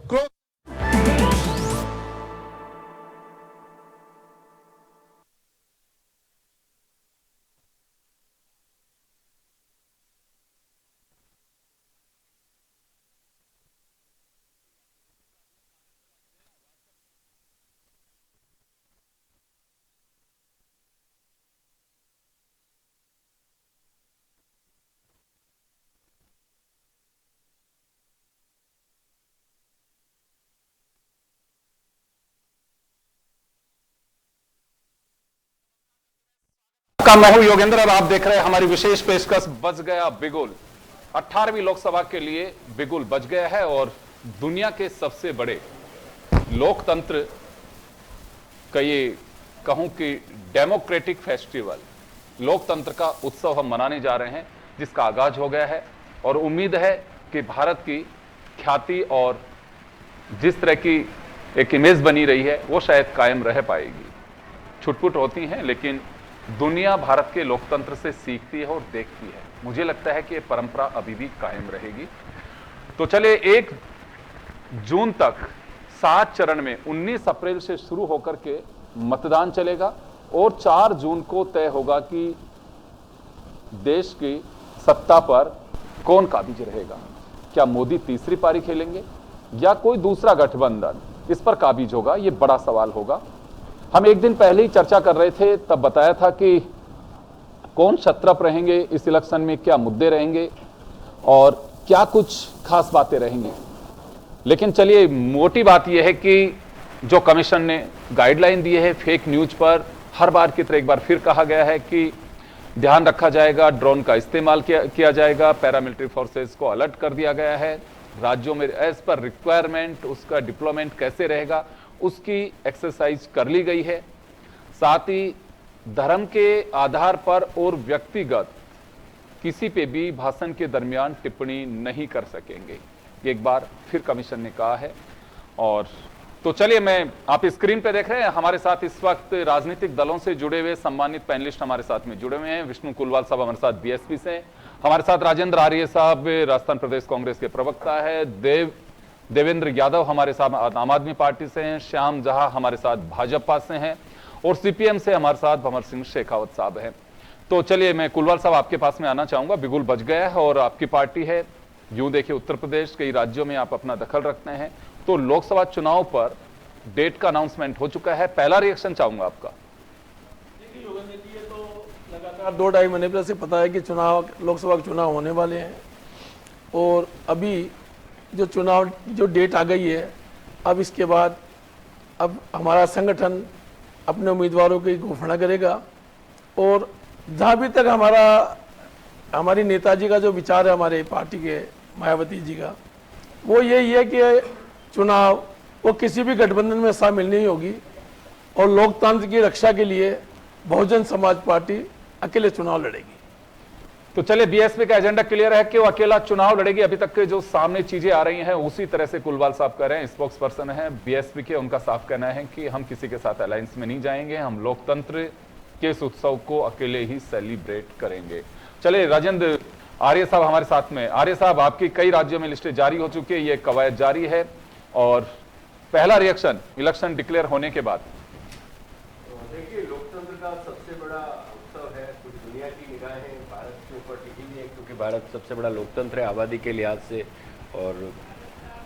क्रोध का मैं हूं योगेंद्र और आप देख रहे हैं हमारी विशेष पेशकश बज गया बिगुल। 18वीं लोकसभा के लिए बिगुल बज गया है और दुनिया के सबसे बड़े लोकतंत्र का ये कहूं कि डेमोक्रेटिक फेस्टिवल, लोकतंत्र का उत्सव हम मनाने जा रहे हैं, जिसका आगाज हो गया है और उम्मीद है कि भारत की ख्याति और जिस तरह की एक इमेज बनी रही है वो शायद कायम रह पाएगी। छुटपुट होती हैं लेकिन दुनिया भारत के लोकतंत्र से सीखती है और देखती है। मुझे लगता है कि ये परंपरा अभी भी कायम रहेगी। तो चलिए 1 जून तक 7 चरण में 19 अप्रैल से शुरू होकर के मतदान चलेगा और 4 जून को तय होगा कि देश की सत्ता पर कौन काबिज रहेगा। क्या मोदी तीसरी पारी खेलेंगे या कोई दूसरा गठबंधन इस पर काबिज होगा, ये बड़ा सवाल होगा। हम एक दिन पहले ही चर्चा कर रहे थे, तब बताया था कि कौन क्षत्रप रहेंगे इस इलेक्शन में, क्या मुद्दे रहेंगे और क्या कुछ खास बातें रहेंगी। लेकिन चलिए मोटी बात यह है कि जो कमीशन ने गाइडलाइन दी है फेक न्यूज पर, हर बार की तरह एक बार फिर कहा गया है कि ध्यान रखा जाएगा, ड्रोन का इस्तेमाल किया जाएगा, पैरामिलिट्री फोर्सेस को अलर्ट कर दिया गया है, राज्यों में एज पर रिक्वायरमेंट उसका डिप्लॉयमेंट कैसे रहेगा उसकी एक्सरसाइज कर ली गई है। साथ ही धर्म के आधार पर और व्यक्तिगत किसी पे भी भाषण के दरमियान टिप्पणी नहीं कर सकेंगे, एक बार फिर कमीशन ने कहा है। और तो चलिए आप स्क्रीन पे देख रहे हैं हमारे साथ इस वक्त राजनीतिक दलों से जुड़े हुए सम्मानित पैनलिस्ट हमारे साथ में जुड़े हुए हैं। विष्णु कुलवाल साहब हमारे साथ बीएसपी से, हमारे साथ राजेंद्र आर्य साहब राजस्थान प्रदेश कांग्रेस के प्रवक्ता है, देवेंद्र यादव हमारे साथ आम आदमी पार्टी से हैं, श्याम जहा हमारे साथ भाजपा से हैं और सीपीएम से हमारे साथ भंवर सिंह शेखावत साहब हैं। तो चलिए मैं कुलवाल साहब आपके पास में आना चाहूंगा। बिगुल बज गया है और आपकी पार्टी है, यूं देखिए उत्तर प्रदेश कई राज्यों में आप अपना दखल रखते हैं, तो लोकसभा चुनाव पर डेट का अनाउंसमेंट हो चुका है, पहला रिएक्शन चाहूंगा आपका। देखिए योगेंद्र जी, ये तो लगातार 2-2.5 महीने से पता है कि लोकसभा के चुनाव होने वाले हैं और अभी जो डेट आ गई है, अब इसके बाद अब हमारा संगठन अपने उम्मीदवारों की घोषणा करेगा और जहाँ भी तक हमारी नेताजी का जो विचार है, हमारे पार्टी के मायावती जी का, वो यही है कि चुनाव वो किसी भी गठबंधन में शामिल नहीं होगी और लोकतंत्र की रक्षा के लिए बहुजन समाज पार्टी अकेले चुनाव लड़ेगी। तो चलिए बीएसपी का एजेंडा क्लियर है कि वो अकेला चुनाव लड़ेगी। अभी तक के जो सामने चीजें आ रही हैं उसी तरह से कुलवाल साहब कह रहे हैं, स्पोक्स पर्सन है बीएसपी के, उनका साफ कहना है कि हम किसी के साथ अलायंस में नहीं जाएंगे, हम लोकतंत्र के इस उत्सव को अकेले ही सेलिब्रेट करेंगे। चलिए राजेंद्र आर्य साहब हमारे साथ में। आर्य साहब, आपकी कई राज्यों में लिस्टें जारी हो चुकी है, ये कवायद जारी है और पहला रिएक्शन इलेक्शन डिक्लेयर होने के बाद। देखिए लोकतंत्र का सबसे बड़ा उत्सव है, पूरी दुनिया की निगाहें भारत के ऊपर टिकी हुई है क्योंकि भारत सबसे बड़ा लोकतंत्र है आबादी के लिहाज से, और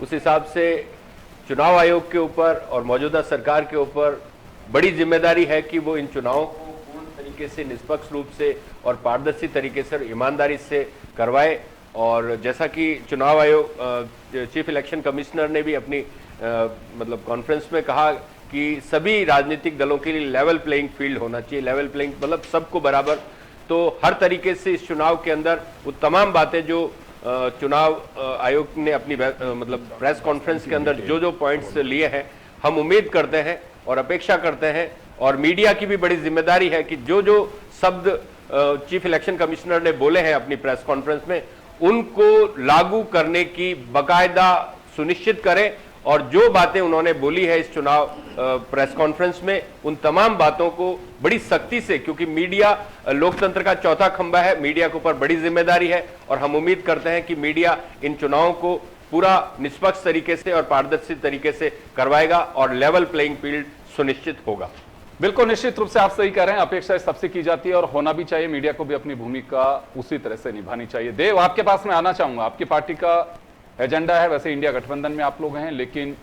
उस हिसाब से चुनाव आयोग के ऊपर और मौजूदा सरकार के ऊपर बड़ी जिम्मेदारी है कि वो इन चुनावों को पूर्ण तरीके से निष्पक्ष रूप से और पारदर्शी तरीके से ईमानदारी से करवाए। और जैसा कि चुनाव आयोग चीफ इलेक्शन कमिश्नर ने भी अपनी मतलब कॉन्फ्रेंस में कहा कि सभी राजनीतिक दलों के लिए लेवल प्लेइंग फील्ड होना चाहिए, लेवल प्लेइंग मतलब सबको बराबर। तो हर तरीके से इस चुनाव के अंदर वो तमाम बातें जो चुनाव आयोग ने अपनी मतलब प्रेस कॉन्फ्रेंस के अंदर जो पॉइंट्स लिए हैं, हम उम्मीद करते हैं और अपेक्षा करते हैं और मीडिया की भी बड़ी जिम्मेदारी है कि जो शब्द चीफ इलेक्शन कमिश्नर ने बोले हैं अपनी प्रेस कॉन्फ्रेंस में, उनको लागू करने की बाकायदा सुनिश्चित करें और जो बातें उन्होंने बोली है इस चुनाव प्रेस कॉन्फ्रेंस में, उन तमाम बातों को बड़ी सख्ती से, क्योंकि मीडिया लोकतंत्र का चौथा खंभा है, मीडिया के ऊपर बड़ी जिम्मेदारी है और हम उम्मीद करते हैं कि मीडिया इन चुनावों को पूरा निष्पक्ष तरीके से और पारदर्शी तरीके से करवाएगा और लेवल प्लेइंग फील्ड सुनिश्चित होगा। बिल्कुल, निश्चित रूप से आप सही कह रहे हैं, अपेक्षा सबसे की जाती है और होना भी चाहिए। मीडिया को भी अपनी भूमिका उसी तरह से निभानी चाहिए। देव, आपके पास मैं आना चाहूंगा। आपकी पार्टी का एजेंडा है, वैसे इंडिया गठबंधन में आप लोग हैं, लेकिन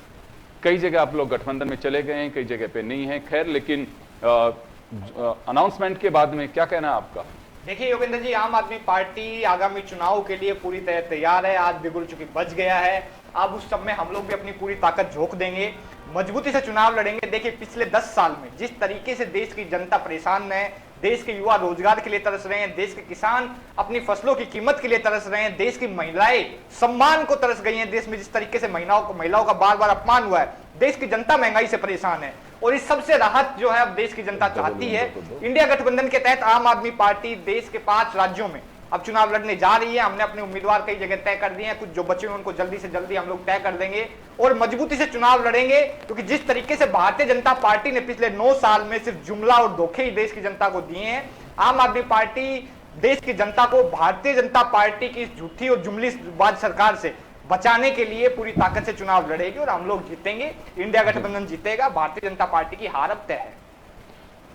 कई जगह आप लोग गठबंधन में चले गए हैं, कई जगह पे नहीं है। खैर, लेकिन अनाउंसमेंट के बाद में क्या कहना है आपका? देखिए योगेंद्र जी, आम आदमी पार्टी आगामी चुनाव के लिए पूरी तरह तैयार है। आज बिगुल चूंकि बच गया है, अब उस सब में हम लोग भी अपनी पूरी ताकत झोंक देंगे, मजबूती से चुनाव लड़ेंगे। देखिए पिछले 10 साल में जिस तरीके से देश की जनता परेशान है, देश के युवा रोजगार के लिए तरस रहे हैं, देश के किसान अपनी फसलों की कीमत के लिए तरस रहे हैं, देश की महिलाएं सम्मान को तरस गई हैं, देश में जिस तरीके से महिलाओं का बार बार अपमान हुआ है, देश की जनता महंगाई से परेशान है और इस सबसे राहत जो है अब देश की जनता चाहती है। इंडिया गठबंधन के तहत आम आदमी पार्टी देश के 5 राज्यों में अब चुनाव लड़ने जा रही है। हमने अपने उम्मीदवार कई जगह तय कर दिए हैं, कुछ जो बचे हैं उनको जल्दी से जल्दी हम लोग तय कर देंगे और मजबूती से चुनाव लड़ेंगे, क्योंकि जिस तरीके से भारतीय जनता पार्टी ने पिछले 9 साल में सिर्फ जुमला और धोखे ही देश की जनता को दिए हैं, आम आदमी पार्टी देश की जनता को भारतीय जनता पार्टी की इस झूठी और जुमलीबाज सरकार से बचाने के लिए पूरी ताकत से चुनाव लड़ेगी और हम लोग जीतेंगे। इंडिया गठबंधन जीतेगा, भारतीय जनता पार्टी की हार अब तय है।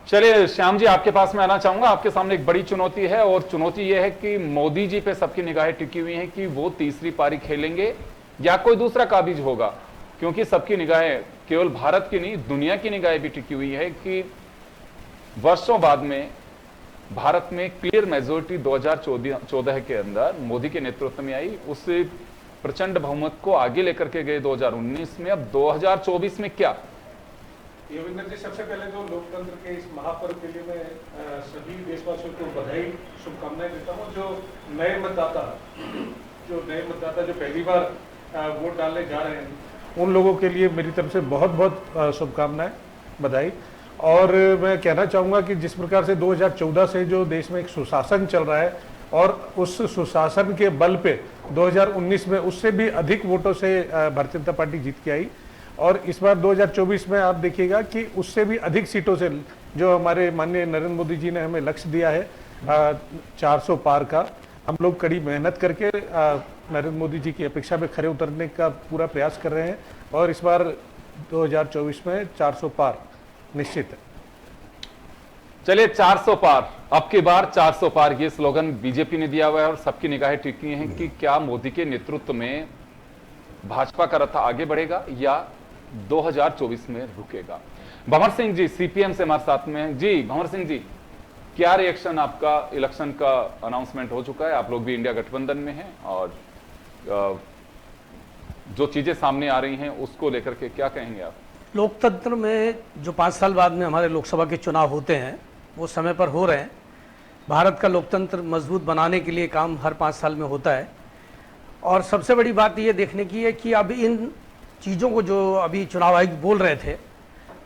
चलिए श्याम जी, आपके पास मैं आना चाहूंगा। आपके सामने एक बड़ी चुनौती है और चुनौती यह है कि मोदी जी पे सबकी निगाहें टिकी हुई हैं कि वो तीसरी पारी खेलेंगे या कोई दूसरा काबिज होगा, क्योंकि सबकी निगाहें केवल भारत की नहीं दुनिया की निगाहें भी टिकी हुई है कि वर्षों बाद में भारत में क्लियर मेजोरिटी 2014 के अंदर मोदी के नेतृत्व में आई, उस प्रचंड बहुमत को आगे लेकर के गए 2019 में। अब 2024 में क्या? योगेंद्र जी, सबसे पहले तो लोकतंत्र के इस महापर्व के लिए मैं सभी देशवासियों को बधाई शुभकामनाएं देता हूं। जो नए मतदाता जो पहली बार वोट डालने जा रहे हैं उन लोगों के लिए मेरी तरफ से बहुत बहुत शुभकामनाएं, बधाई। और मैं कहना चाहूँगा कि जिस प्रकार से 2014 से जो देश में एक सुशासन चल रहा है और उस सुशासन के बल पे 2019 में उससे भी अधिक वोटों से भारतीय जनता पार्टी जीत के आई और इस बार 2024 में आप देखिएगा कि उससे भी अधिक सीटों से जो हमारे माननीय नरेंद्र मोदी जी ने हमें लक्ष्य दिया है 400 पार का, हम लोग कड़ी मेहनत करके नरेंद्र मोदी जी की अपेक्षा पे खरे उतरने का पूरा प्रयास कर रहे हैं और इस बार 2024 में 400 पार निश्चित है। चलिए 400 पार, अब की बार 400 पार, ये स्लोगन बीजेपी ने दिया हुआ है और सबकी निगाहें टिकी हैं कि क्या मोदी के नेतृत्व में भाजपा का रथ आगे बढ़ेगा या 2024 में रुकेगा। भंवर सिंह जी सीपीएम से हमारे साथ में हैं। जी भंवर सिंह जी, क्या रिएक्शन आपका? इलेक्शन का अनाउंसमेंट हो चुका है, आप लोग भी इंडिया गठबंधन में हैं और जो चीजें सामने आ रही हैं उसको लेकर के क्या कहेंगे आप? लोकतंत्र में जो 5 साल बाद में हमारे लोकसभा के चुनाव होते हैं वो समय पर हो रहे हैं। भारत का लोकतंत्र मजबूत बनाने के लिए काम हर 5 साल में होता है और सबसे बड़ी बात ये देखने की है कि अब इन चीज़ों को जो अभी चुनाव आयोग बोल रहे थे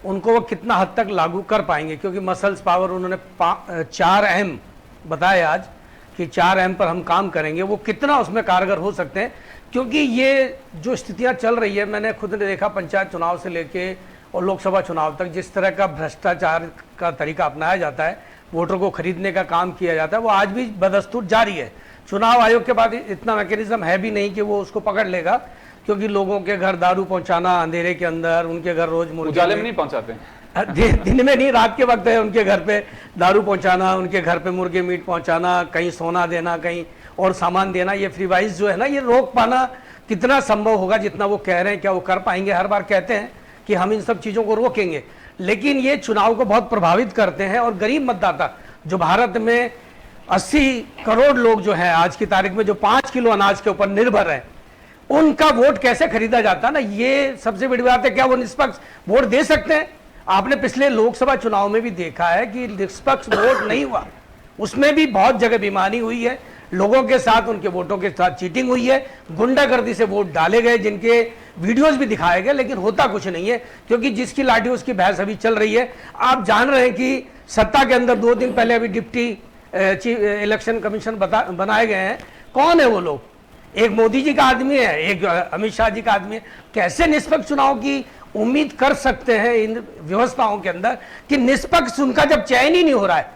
उनको वो कितना हद तक लागू कर पाएंगे, क्योंकि मसल्स पावर उन्होंने 4 अहम बताए आज कि 4 अहम पर हम काम करेंगे, वो कितना उसमें कारगर हो सकते हैं। क्योंकि ये जो स्थितियां चल रही है, मैंने खुद ने देखा पंचायत चुनाव से लेके और लोकसभा चुनाव तक जिस तरह का भ्रष्टाचार का तरीका अपनाया जाता है, वोटर को खरीदने का काम किया जाता है, वो आज भी बदस्तूर जारी है। चुनाव आयोग के बाद इतना मैकेनिज्म है भी नहीं कि वो उसको पकड़ लेगा, क्योंकि लोगों के घर दारू पहुंचाना अंधेरे के अंदर, उनके घर रोज मुर्गे उजाले में नहीं पहुंचाते, दिन में नहीं, रात के वक्त है उनके घर पे दारू पहुंचाना, उनके घर पे मुर्गे मीट पहुंचाना, कहीं सोना देना, कहीं और सामान देना। ये फ्री वाइज जो है ना, ये रोक पाना कितना संभव होगा? जितना वो कह रहे हैं क्या वो कर पाएंगे? हर बार कहते हैं कि हम इन सब चीज़ों को रोकेंगे, लेकिन ये चुनाव को बहुत प्रभावित करते हैं और गरीब मतदाता जो भारत में 80 करोड़ लोग जो हैं आज की तारीख में, जो 5 किलो अनाज के ऊपर निर्भर हैं, उनका वोट कैसे खरीदा जाता है ना, ये सबसे बड़ी बात है। क्या वो निष्पक्ष वोट दे सकते हैं? आपने पिछले लोकसभा चुनाव में भी देखा है कि निष्पक्ष वोट नहीं हुआ, उसमें भी बहुत जगह बेईमानी हुई है, लोगों के साथ उनके वोटों के साथ चीटिंग हुई है, गुंडागर्दी से वोट डाले गए, जिनके वीडियोस भी दिखाए गए, लेकिन होता कुछ नहीं है, क्योंकि जिसकी लाठी उसकी भैंस अभी चल रही है। आप जान रहे हैं कि सत्ता के अंदर 2 दिन पहले अभी डिप्टी इलेक्शन कमीशन बनाए गए हैं। कौन है वो लोग? एक मोदी जी का आदमी है, एक अमित शाह जी का आदमी है। कैसे निष्पक्ष चुनाव की उम्मीद कर सकते हैं इन व्यवस्थाओं के अंदर कि निष्पक्ष उनका जब चयन ही नहीं हो रहा है,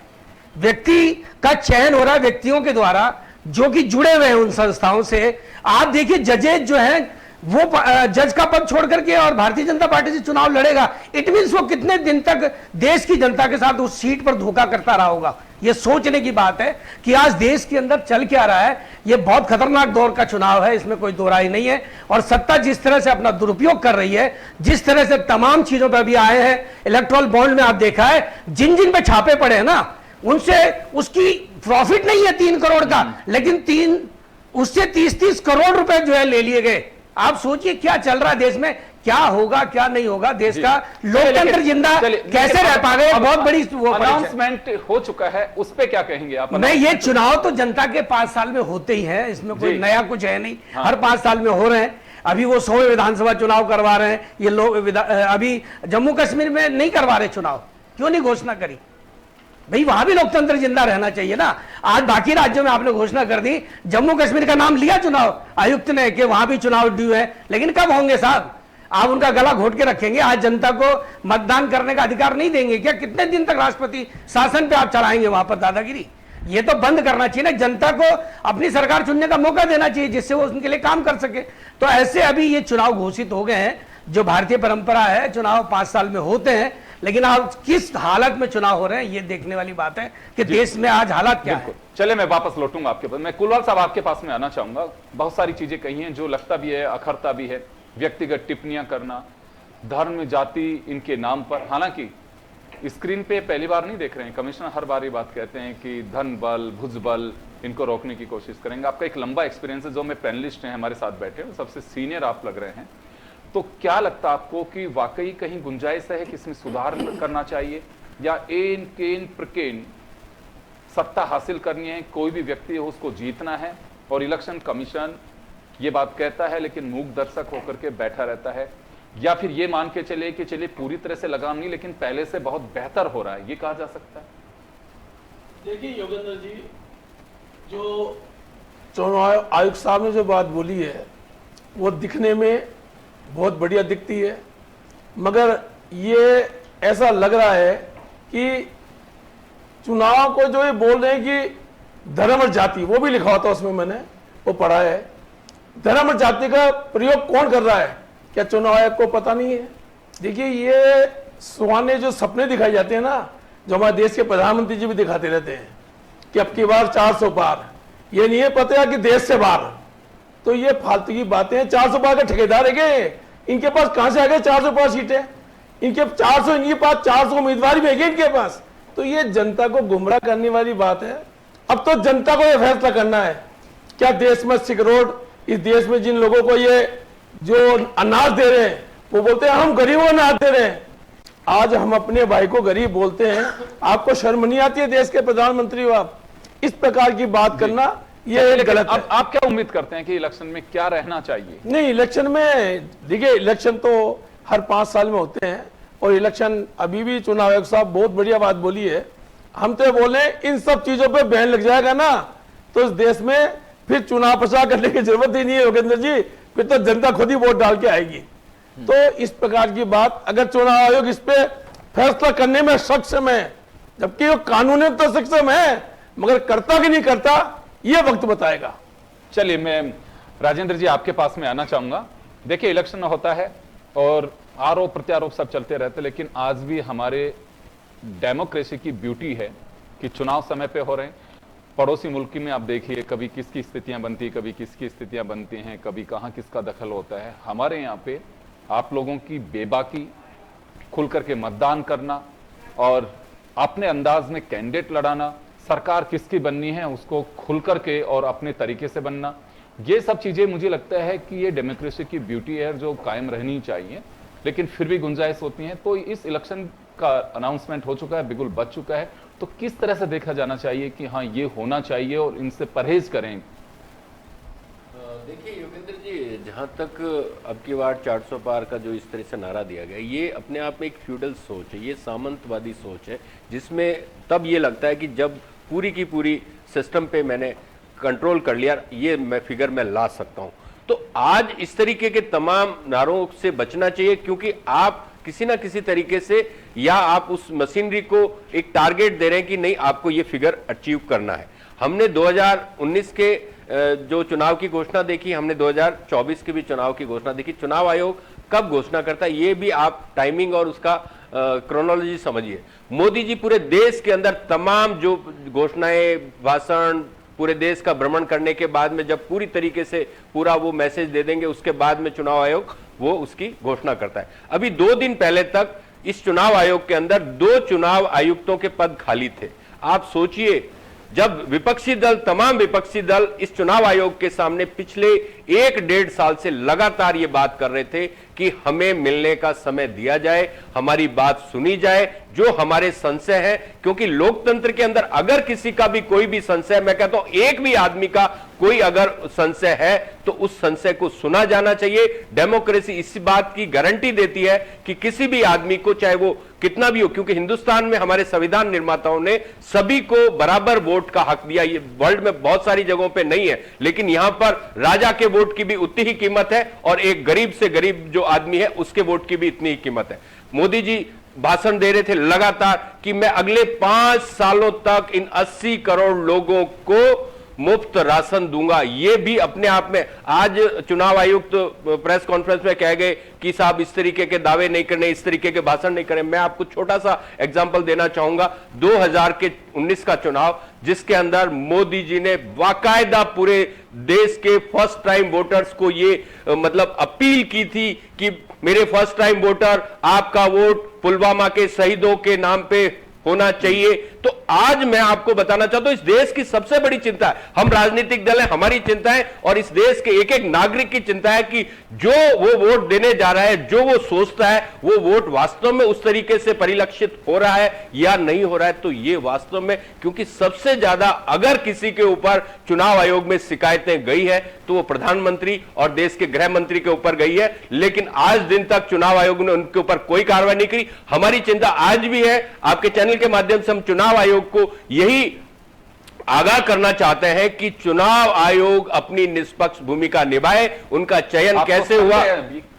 व्यक्ति का चयन हो रहा है व्यक्तियों के द्वारा जो कि जुड़े हुए हैं उन संस्थाओं से। आप देखिए जजेज जो हैं वो जज का पद छोड़ करके और भारतीय जनता पार्टी से चुनाव लड़ेगा, इट मीन्स वो कितने दिन तक देश की जनता के साथ उस सीट पर धोखा करता रहा होगा। ये सोचने की बात है कि आज देश के अंदर चल क्या रहा है। ये बहुत खतरनाक दौर का चुनाव है, इसमें कोई दो राय नहीं है। और सत्ता जिस तरह से अपना दुरुपयोग कर रही है, जिस तरह से तमाम चीजों पर भी आए हैं, इलेक्ट्रल बॉन्ड में आप देखा है जिन जिन पे छापे पड़े हैं ना, उनसे उसकी प्रॉफिट नहीं है 3 करोड़ का, लेकिन उससे 30-30 करोड़ रुपए जो है ले लिए गए। आप सोचिए क्या चल रहा है देश में, क्या होगा क्या नहीं होगा, देश का लोकतंत्र जिंदा कैसे रह पाएगा। बहुत बड़ी वो अनाउंसमेंट हो चुका है, उस पे क्या कहेंगे आप? नहीं, ये चुनाव तो जनता के 5 साल में होते ही है, इसमें कोई नया कुछ है नहीं। हर 5 साल में हो रहे हैं। अभी वो 100 विधानसभा चुनाव करवा रहे हैं ये लोग। अभी जम्मू कश्मीर में नहीं करवा रहे चुनाव, क्यों नहीं घोषणा करी भाई? वहां भी लोकतंत्र जिंदा रहना चाहिए ना। आज बाकी राज्यों में आपने घोषणा कर दी, जम्मू कश्मीर का नाम लिया चुनाव आयुक्त ने कि वहां भी चुनाव ड्यू है, लेकिन कब होंगे साहब? आप उनका गला घोट के रखेंगे? आज जनता को मतदान करने का अधिकार नहीं देंगे क्या? कितने दिन तक राष्ट्रपति शासन पे आप चलाएंगे वहां पर दादागिरी? ये तो बंद करना चाहिए ना। जनता को अपनी सरकार चुनने का मौका देना चाहिए जिससे वो उनके लिए काम कर सके। तो ऐसे अभी ये चुनाव घोषित हो गए हैं, जो भारतीय परंपरा है, चुनाव 5 साल में होते हैं, लेकिन आज किस हालत में चुनाव हो रहे हैं ये देखने वाली बात है कि देश में आज हालात क्या है। चले मैं वापस लौटूंगा आपके पास। मैं कुलवाल साहब आपके पास में आना चाहूंगा। बहुत सारी चीजें कही हैं जो लगता भी है, अखरता भी है, व्यक्तिगत टिप्पणियां करना, धर्म जाति इनके नाम पर। हालांकि स्क्रीन पे पहली बार नहीं देख रहे हैं, कमिश्नर हर बार ये बात कहते हैं कि धन बल भुजबल इनको रोकने की कोशिश करेंगे। आपका एक लंबा एक्सपीरियंस है, जो में पैनलिस्ट हैं हमारे साथ बैठे हैं, सबसे सीनियर आप लग रहे हैं। तो क्या लगता है आपको कि वाकई कहीं गुंजाइश है कि इसमें सुधार करना चाहिए, या एन केन प्रकेन सत्ता हासिल करनी है, कोई भी व्यक्ति हो उसको जीतना है, और इलेक्शन कमीशन ये बात कहता है लेकिन मूक दर्शक होकर के बैठा रहता है? या फिर ये मान के चले कि चलिए पूरी तरह से लगाम नहीं, लेकिन पहले से बहुत बेहतर हो रहा है, ये कहा जा सकता है? देखिए योगेंद्र जी, जो चुनाव आयुक्त साहब ने जो बात बोली है वो दिखने में बहुत बढ़िया दिखती है, मगर ये ऐसा लग रहा है कि चुनाव को जो ये बोल रहे हैं कि धर्म और जाति, वो भी लिखा होता है उसमें, मैंने वो पढ़ा है। धर्म और जाति का प्रयोग कौन कर रहा है, क्या चुनाव आयोग को पता नहीं है? देखिए ये सुहाने जो सपने दिखाए जाते हैं ना, जो हमारे देश के प्रधानमंत्री जी भी दिखाते रहते हैं कि अब की बार 400 पार, ये नहीं है पता कि देश से बाहर, तो ये फालतू की बातें हैं। 400 पार का ठेकेदार है गए, इनके पास कहां से आ गए 400 पार सीटें? इनके 400, इनके पास 400 उम्मीदवार भी है इनके पास। तो ये जनता को गुमराह करने वाली बात है। अब तो जनता को यह फैसला करना है, क्या देश में सिकरोड, इस देश में जिन लोगों को ये जो अनाज दे रहे हैं, वो बोलते हैं हम गरीबों को अनाज दे रहे हैं। आज हम अपने भाई को गरीब बोलते हैं, आपको शर्म नहीं आती है? देश के प्रधानमंत्री हो आप, इस प्रकार की बात करना ये गलत है। आप क्या उम्मीद करते हैं कि इलेक्शन में क्या रहना चाहिए? नहीं, इलेक्शन में देखिए, इलेक्शन तो हर 5 साल में होते हैं, और इलेक्शन अभी भी चुनाव आयोग साहब बहुत बढ़िया बात बोली है। हम तो बोले इन सब चीजों पे बैन लग जाएगा ना, तो इस देश में फिर चुनाव प्रचार करने की जरूरत ही नहीं है योगेंद्र जी, फिर तो जनता खुद ही वोट डाल के आएगी। तो इस प्रकार की बात, अगर चुनाव आयोग इस पे फैसला करने में सक्षम है, जबकि वो कानून तो सक्षम है, मगर करता कि नहीं करता ये वक्त बताएगा। चलिए मैं राजेंद्र जी आपके पास में आना चाहूंगा। देखिए इलेक्शन होता है और आरोप प्रत्यारोप सब चलते रहते, लेकिन आज भी हमारे डेमोक्रेसी की ब्यूटी है कि चुनाव समय पे हो रहे हैं। पड़ोसी मुल्क में आप देखिए, कभी किसकी स्थितियां बनती, कभी किसकी स्थितियां बनती हैं, कभी कहां किसका दखल होता है। हमारे यहाँ पे आप लोगों की बेबाकी, खुल करके मतदान करना और अपने अंदाज में कैंडिडेट लड़ाना, सरकार किसकी बननी है उसको खुल करके और अपने तरीके से बनना, ये सब चीजें मुझे लगता है कि ये डेमोक्रेसी की ब्यूटी है जो कायम रहनी चाहिए, लेकिन फिर भी गुंजाइश होती है। तो इस इलेक्शन का अनाउंसमेंट हो चुका है, बिगुल बच चुका है, तो किस तरह से देखा जाना चाहिए कि हाँ ये होना चाहिए और इनसे परहेज करें? देखिए योगेंद्र जी, जहाँ तक अब की बार 400 पार का जो इस तरह से नारा दिया गया, ये अपने आप में एक फ्यूडल सोच है, ये सामंतवादी सोच है, जिसमें तब ये लगता है कि जब पूरी की पूरी सिस्टम पे मैंने कंट्रोल कर लिया, ये मैं फिगर में ला सकता हूँ। तो आज इस तरीके के तमाम नारों से बचना चाहिए, क्योंकि आप किसी ना किसी तरीके से, या आप उस मशीनरी को एक टारगेट दे रहे हैं कि नहीं आपको ये फिगर अचीव करना है। हमने 2019 के जो चुनाव की घोषणा देखी, हमने 2024 के भी चुनाव की घोषणा देखी। चुनाव आयोग कब घोषणा करता है ये भी आप टाइमिंग और उसका क्रोनोलॉजी समझिए। मोदी जी पूरे देश के अंदर तमाम जो घोषणाएं, भाषण, पूरे देश का भ्रमण करने के बाद में जब पूरी तरीके से पूरा वो मैसेज दे देंगे, उसके बाद में चुनाव आयोग वो उसकी घोषणा करता है। अभी 2 दिन पहले तक इस चुनाव आयोग के अंदर 2 चुनाव आयुक्तों के पद खाली थे। आप सोचिए, जब विपक्षी दल, तमाम विपक्षी दल इस चुनाव आयोग के सामने पिछले 1-1.5 साल से लगातार ये बात कर रहे थे कि हमें मिलने का समय दिया जाए, हमारी बात सुनी जाए, जो हमारे संशय है, क्योंकि लोकतंत्र के अंदर अगर किसी का भी कोई भी संशय, मैं कहता हूं एक भी आदमी का कोई अगर संशय है तो उस संशय को सुना जाना चाहिए। डेमोक्रेसी इस बात की गारंटी देती है कि किसी भी आदमी को, चाहे वो कितना भी हो, क्योंकि हिंदुस्तान में हमारे संविधान निर्माताओं ने सभी को बराबर वोट का हक दिया। ये वर्ल्ड में बहुत सारी जगहों पे नहीं है, लेकिन यहां पर राजा के वोट की भी उतनी ही कीमत है और एक गरीब से गरीब जो आदमी है उसके वोट की भी इतनी ही कीमत है। मोदी जी भाषण दे रहे थे लगातार कि मैं अगले 5 सालों तक इन 80 करोड़ लोगों को मुफ्त राशन दूंगा। ये भी अपने आप में, आज चुनाव आयुक्त प्रेस कॉन्फ्रेंस में कह गए कि साहब इस तरीके के दावे नहीं करने, इस तरीके के भाषण नहीं करें। मैं आपको छोटा सा एग्जांपल देना चाहूंगा। 2019 का चुनाव, जिसके अंदर मोदी जी ने बाकायदा पूरे देश के फर्स्ट टाइम वोटर्स को ये मतलब अपील की थी कि मेरे फर्स्ट टाइम वोटर, आपका वोट पुलवामा के शहीदों के नाम पे होना चाहिए। तो आज मैं आपको बताना चाहता हूं, इस देश की सबसे बड़ी चिंता है, हम राजनीतिक दल है, हमारी चिंता है और इस देश के एक एक नागरिक की चिंता है कि जो वो वोट देने जा रहा है, जो वो सोचता है, वो वोट वास्तव में उस तरीके से परिलक्षित हो रहा है या नहीं हो रहा है। तो ये वास्तव में, क्योंकि सबसे ज्यादा अगर किसी के ऊपर चुनाव आयोग में शिकायतें गई है तो वो प्रधानमंत्री और देश के गृह मंत्री के ऊपर गई है, लेकिन आज दिन तक चुनाव आयोग ने उनके ऊपर कोई कार्रवाई नहीं की। हमारी चिंता आज भी है, आपके चैनल के माध्यम से हम चुनाव आयोग को यही आगाह करना चाहते हैं कि चुनाव आयोग अपनी निष्पक्ष भूमिका निभाए। उनका चयन कैसे हुआ,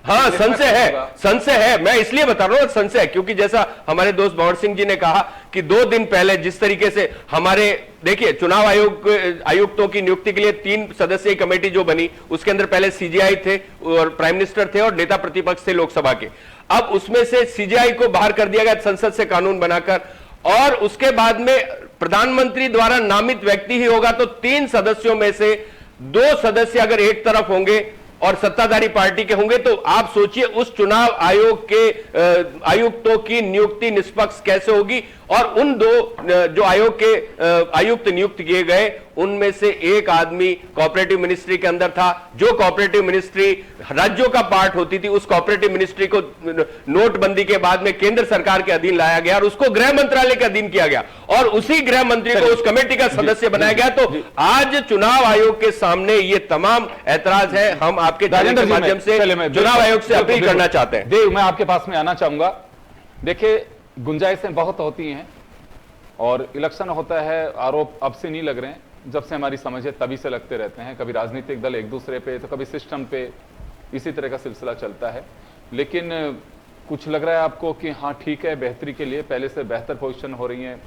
हाँ संशय है, संशय है। मैं इसलिए बता रहा हूं संशय है क्योंकि जैसा हमारे दोस्त भंवर सिंह जी ने कहा कि 2 दिन पहले जिस तरीके से हमारे, देखिए चुनाव आयुक्तों की नियुक्ति के लिए 3 सदस्यीय कमेटी जो बनी, उसके अंदर पहले सीजेआई थे और प्राइम मिनिस्टर थे और नेता प्रतिपक्ष थे लोकसभा के। अब उसमें से सीजेआई को बाहर कर दिया गया संसद से कानून बनाकर, और उसके बाद में प्रधानमंत्री द्वारा नामित व्यक्ति ही होगा। तो 3 सदस्यों में से 2 सदस्य अगर एक तरफ होंगे और सत्ताधारी पार्टी के होंगे, तो आप सोचिए उस चुनाव आयोग के आयुक्तों की नियुक्ति निष्पक्ष कैसे होगी। और उन 2 जो आयोग के आयुक्त नियुक्त किए गए, उनमें से एक आदमी कोऑपरेटिव मिनिस्ट्री के अंदर था। जो कोऑपरेटिव मिनिस्ट्री राज्यों का पार्ट होती थी, उस कोऑपरेटिव मिनिस्ट्री को नोटबंदी के बाद में केंद्र सरकार के अधीन लाया गया और उसको गृह मंत्रालय के अधीन किया गया और उसी गृह मंत्री को उस कमेटी का सदस्य बनाया गया। तो आज चुनाव आयोग के सामने ये तमाम ऐतराज है। हम आपके चैनल के माध्यम से चुनाव आयोग से अपील करना चाहते हैं। देव, मैं आपके पास में आना चाहूंगा। देखिए, गुंजाइशें बहुत होती हैं और इलेक्शन होता है, आरोप अब से नहीं लग रहे हैं, जब से हमारी समझ है तभी से लगते रहते हैं। कभी राजनीतिक दल एक दूसरे पे, तो कभी सिस्टम पे, इसी तरह का सिलसिला चलता है। लेकिन कुछ लग रहा है आपको कि हाँ ठीक है, बेहतरी के लिए पहले से बेहतर पोजीशन हो रही है,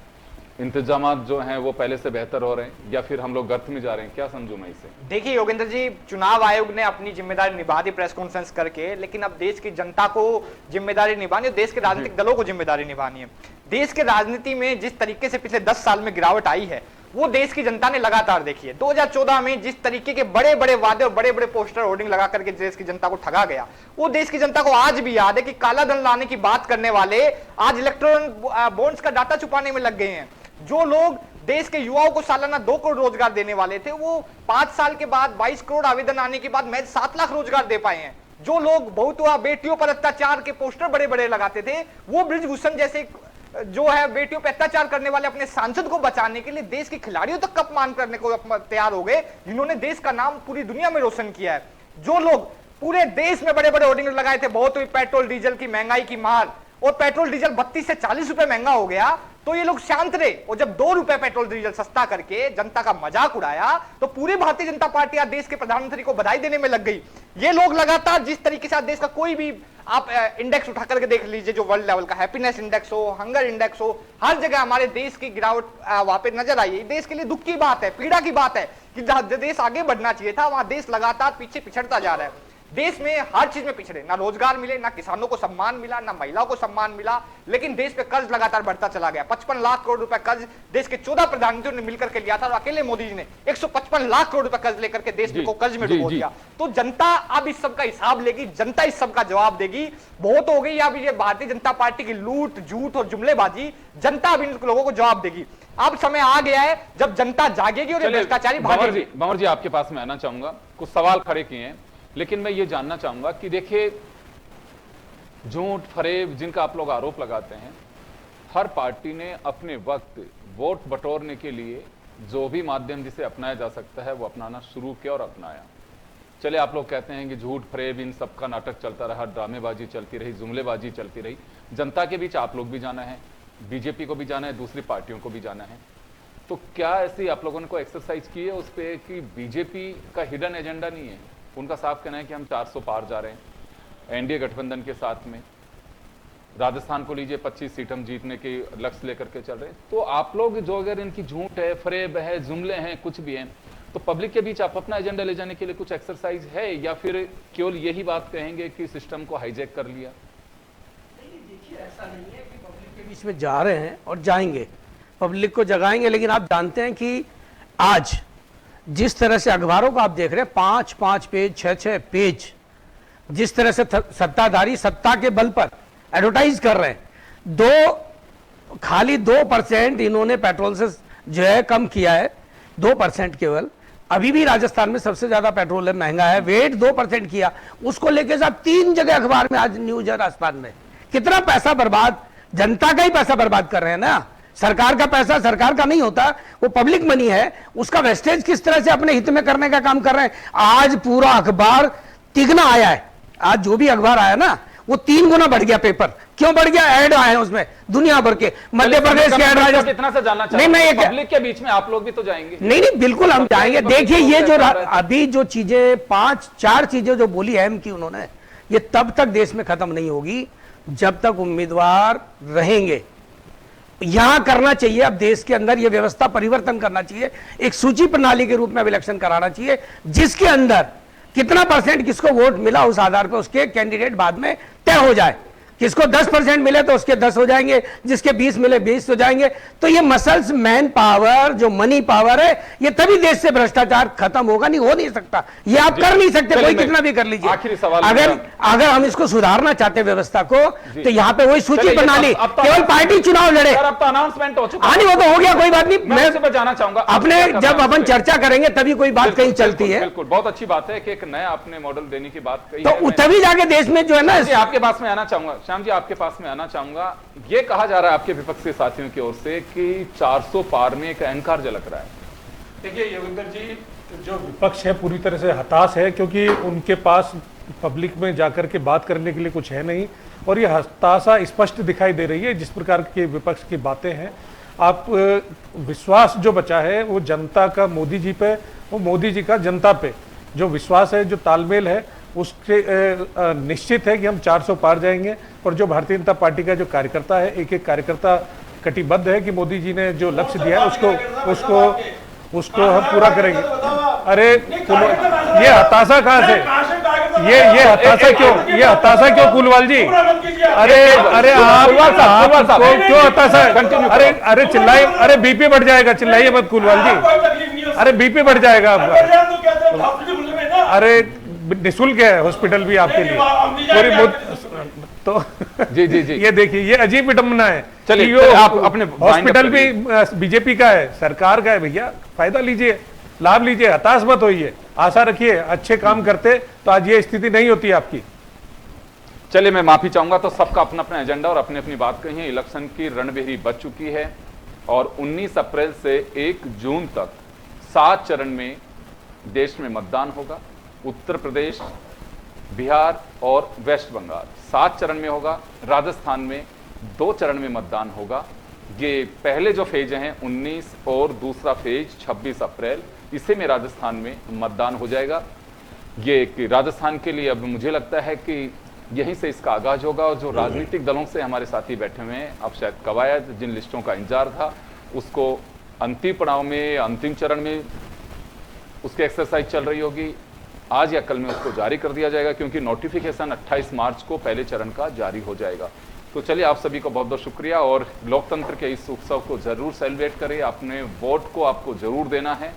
इंतजामात जो हैं वो पहले से बेहतर हो रहे हैं, या फिर हम लोग गर्त में जा रहे हैं? क्या समझूं मैं इसे? देखिए योगेंद्र जी, चुनाव आयोग ने अपनी जिम्मेदारी निभा दी प्रेस कॉन्फ्रेंस करके, लेकिन अब देश की जनता को जिम्मेदारी निभानी है, देश के राजनीतिक दलों को जिम्मेदारी निभानी है। देश के राजनीति में जिस तरीके से पिछले 10 साल में गिरावट आई है, वो देश की जनता ने लगातार देखी है। 2014 में जिस तरीके के बड़े बड़े वादे और बड़े बड़े पोस्टर होर्डिंग लगा करके देश की जनता को ठगा गया, वो देश की जनता को आज भी याद है कि काला धन लाने की बात करने वाले आज इलेक्ट्रॉनिक बॉन्ड्स का डाटा छुपाने में लग गए हैं। जो लोग देश के युवाओं को सालाना 2 करोड़ रोजगार देने वाले थे, वो 5 साल के बाद 22 करोड़ आवेदन आने के बाद महज 7 लाख रोजगार दे पाए हैं। जो लोग बहुतवा बेटियों पर अत्याचार के पोस्टर बड़े बड़े लगाते थे, वो बृजभूषण जैसे जो है बेटियों पर अत्याचार करने वाले अपने सांसद को बचाने के लिए देश के खिलाड़ियों तक अपमान करने को तैयार हो गए, जिन्होंने देश का नाम पूरी दुनिया में रोशन किया है। जो लोग पूरे देश में बड़े बड़े होर्डिंग लगाए थे, बहुत हुई पेट्रोल डीजल की महंगाई की मार, और पेट्रोल डीजल 32 से 40 रुपए महंगा हो गया, तो ये लोग शांत रहे। और जब 2 रुपए पेट्रोल डीजल सस्ता करके जनता का मजाक उड़ाया, तो पूरी भारतीय जनता पार्टी आज देश के प्रधानमंत्री को बधाई देने में लग गई। ये लोग लगातार जिस तरीके से देश का कोई भी आप इंडेक्स उठा करके देख लीजिए, जो वर्ल्ड लेवल का हैप्पीनेस इंडेक्स हो, हंगर इंडेक्स हो, हर जगह हमारे देश की गिरावट वहां पे नजर आई है। देश के लिए दुख की बात है, पीड़ा की बात है कि जहां देश आगे बढ़ना चाहिए था वहां देश लगातार पीछे पिछड़ता जा रहा है। देश में हर चीज में पिछड़े, ना रोजगार मिले, ना किसानों को सम्मान मिला, ना महिलाओं को सम्मान मिला, लेकिन देश पे कर्ज लगातार बढ़ता चला गया। 55 लाख करोड़ रुपए कर्ज देश के 14 प्रधानमंत्रियों ने मिलकर के लिया था और अकेले मोदी जी ने 155 लाख करोड़ रुपए कर्ज लेकर के देश को कर्ज में डुबो दिया। तो जनता अब इस सब का हिसाब लेगी, जनता इस सब का जवाब देगी। बहुत हो गई अब ये भारतीय जनता पार्टी की लूट, झूठ और जुमलेबाजी, जनता अब इन लोगों को जवाब देगी। अब समय आ गया है जब जनता जागेगी और भ्रष्टाचारी भागेगी। भंवर जी आपके पास में आना चाहूंगा, कुछ सवाल खड़े किए हैं, लेकिन मैं ये जानना चाहूंगा कि देखिए झूठ फरेब जिनका आप लोग आरोप लगाते हैं, हर पार्टी ने अपने वक्त वोट बटोरने के लिए जो भी माध्यम जिसे अपनाया जा सकता है वो अपनाना शुरू किया और अपनाया। चले आप लोग कहते हैं कि झूठ फरेब इन सब का नाटक चलता रहा, ड्रामेबाजी चलती रही, जुमलेबाजी चलती रही, जनता के बीच आप लोग भी जाना है, बीजेपी को भी जाना है, दूसरी पार्टियों को भी जाना है। तो क्या ऐसी आप लोगों ने कोई एक्सरसाइज की है उस पर कि बीजेपी का हिडन एजेंडा नहीं है? उनका साफ कहना है कि हम 400 पार जा रहे हैं एनडीए गठबंधन के साथ में। राजस्थान को लीजिए 25 सीट हम जीतने के लक्ष्य लेकर के चल रहे हैं। तो आप लोग जो अगर इनकी झूठ है, फरेब है, जुमले हैं, कुछ भी हैं, तो पब्लिक के बीच आप अपना एजेंडा ले जाने के लिए कुछ एक्सरसाइज है या फिर केवल यही बात कहेंगे कि सिस्टम को हाईजैक कर लिया? देखिए ऐसा नहीं है कि पब्लिक के बीच में जा रहे हैं और जाएंगे, पब्लिक को जगाएंगे, लेकिन आप जानते हैं कि आज जिस तरह से अखबारों को आप देख रहे हैं 5-5 पेज, 6-6 पेज, जिस तरह से सत्ताधारी सत्ता के बल पर एडवर्टाइज कर रहे हैं, खाली 2% इन्होंने पेट्रोल से जो है कम किया है, 2% केवल। अभी भी राजस्थान में सबसे ज्यादा पेट्रोल है, महंगा है, वेट 2% किया, उसको लेके साहब 3 जगह अखबार में आज न्यूज है राजस्थान में। कितना पैसा बर्बाद, जनता का ही पैसा बर्बाद कर रहे हैं ना, सरकार का पैसा सरकार का नहीं होता, वो पब्लिक मनी है, उसका वेस्टेज किस तरह से अपने हित में करने का काम कर रहे हैं। आज पूरा अखबार तिगना आया है, आज जो भी अखबार आया ना वो 3 गुना बढ़ गया पेपर। क्यों बढ़ गया? ऐड आए हैं उसमें दुनिया भर के, मध्य प्रदेश के ऐड, राजस्थान। इतना सा जानना नहीं, मैं पब्लिक के बीच में आप लोग भी तो जाएंगे। नहीं नहीं बिल्कुल हम जाएंगे। देखिए ये जो अभी जो चीजें 5-4 चीजें जो बोली अहम की उन्होंने, ये तब तक देश में खत्म नहीं होगी जब तक उम्मीदवार रहेंगे। यहां करना चाहिए, अब देश के अंदर यह व्यवस्था परिवर्तन करना चाहिए, एक सूची प्रणाली के रूप में इलेक्शन कराना चाहिए, जिसके अंदर कितना % किसको वोट मिला उस आधार पर उसके कैंडिडेट बाद में तय हो जाए। किसको 10% मिले तो उसके 10 हो जाएंगे, जिसके 20 मिले 20 हो जाएंगे। तो ये मसल्स, मैन पावर, जो मनी पावर है, ये तभी देश से भ्रष्टाचार खत्म होगा, नहीं हो नहीं सकता। ये आप कर नहीं सकते, कोई कितना भी कर लीजिए। आखिरी सवाल, अगर हम इसको सुधारना चाहते व्यवस्था को, तो यहाँ पे वही सूची प्रणाली, केवल पार्टी चुनाव लड़े। अब तो अनाउंसमेंट हो चुका है, वो तो हो गया, कोई बात नहीं। मैं जाना चाहूंगा अपने जब अपन चर्चा करेंगे तभी कोई बात कहीं चलती है। बिल्कुल, बहुत अच्छी बात है कि एक नया आपने मॉडल देने की बात कही, तो तभी जाके देश में जो है ना। आपके पास में आना चाहूंगा श्याम जी, आपके पास में आना चाहूंगा। ये कहा जा रहा है आपके विपक्ष के साथियों की ओर से कि 400 पार में एक अहंकार झलक रहा है। देखिए योगेंद्र जी, जो विपक्ष है पूरी तरह से हताश है, क्योंकि उनके पास पब्लिक में जाकर के बात करने के लिए कुछ है नहीं, और ये हताशा स्पष्ट दिखाई दे रही है जिस प्रकार के विपक्ष की बातें हैं। आप विश्वास जो बचा है वो जनता का मोदी जी पे, वो मोदी जी का जनता पे जो विश्वास है, जो तालमेल है, उसके निश्चित है कि हम 400 पार जाएंगे। और जो भारतीय जनता पार्टी का जो कार्यकर्ता है, एक एक कार्यकर्ता कटिबद्ध है कि मोदी जी ने जो लक्ष्य दिया है उसको हम पूरा करेंगे। अरे ये हताशा कहाँ से, ये हताशा क्यों कुलवाल जी? अरे आप क्यों हताशा? अरे चिल्लाइए, अरे बीपी बढ़ जाएगा, चिल्लाइए मत कुलवाल जी, अरे बीपी बढ़ जाएगा आपका। अरे निःशुल्क है हॉस्पिटल भी आपके लिए पूरी तो जी जी जी, ये देखिए, ये अजीब विडंबना है। चलिए आप अपने हॉस्पिटल भी बीजेपी का है, सरकार का है, भैया फायदा लीजिए, लाभ लीजिए, हताश मत होइए, आशा रखिए, अच्छे काम करते तो आज ये स्थिति नहीं होती आपकी। चलिए मैं माफी चाहूंगा, तो सबका अपना अपना एजेंडा और अपनी अपनी बात कही है। इलेक्शन की रणबेरी बच चुकी है और 19 अप्रैल से 1 जून तक 7 चरण में देश में मतदान होगा। उत्तर प्रदेश, बिहार और वेस्ट बंगाल 7 चरण में होगा। राजस्थान में 2 चरण में मतदान होगा। ये पहले जो फेज हैं 19 और दूसरा फेज 26 अप्रैल, इसे में राजस्थान में मतदान हो जाएगा। ये कि राजस्थान के लिए अब मुझे लगता है कि यहीं से इसका आगाज होगा। और जो राजनीतिक दलों से हमारे साथी बैठे हुए हैं, अब शायद कवायद जिन लिस्टों का इंतजार था उसको अंतिम पड़ाव में, अंतिम चरण में उसकी एक्सरसाइज चल रही होगी। आज या कल में उसको जारी कर दिया जाएगा, क्योंकि नोटिफिकेशन 28 मार्च को पहले चरण का जारी हो जाएगा। तो चलिए, आप सभी को बहुत बहुत शुक्रिया, और लोकतंत्र के इस उत्सव को जरूर सेलिब्रेट करें। अपने वोट को आपको जरूर देना है,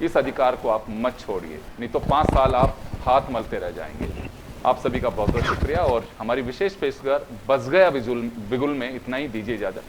इस अधिकार को आप मत छोड़िए, नहीं तो 5 साल आप हाथ मलते रह जाएंगे। आप सभी का बहुत बहुत शुक्रिया, और हमारी विशेष पेशकार बज गया बिगुल में इतना ही। दीजिए इजाजत।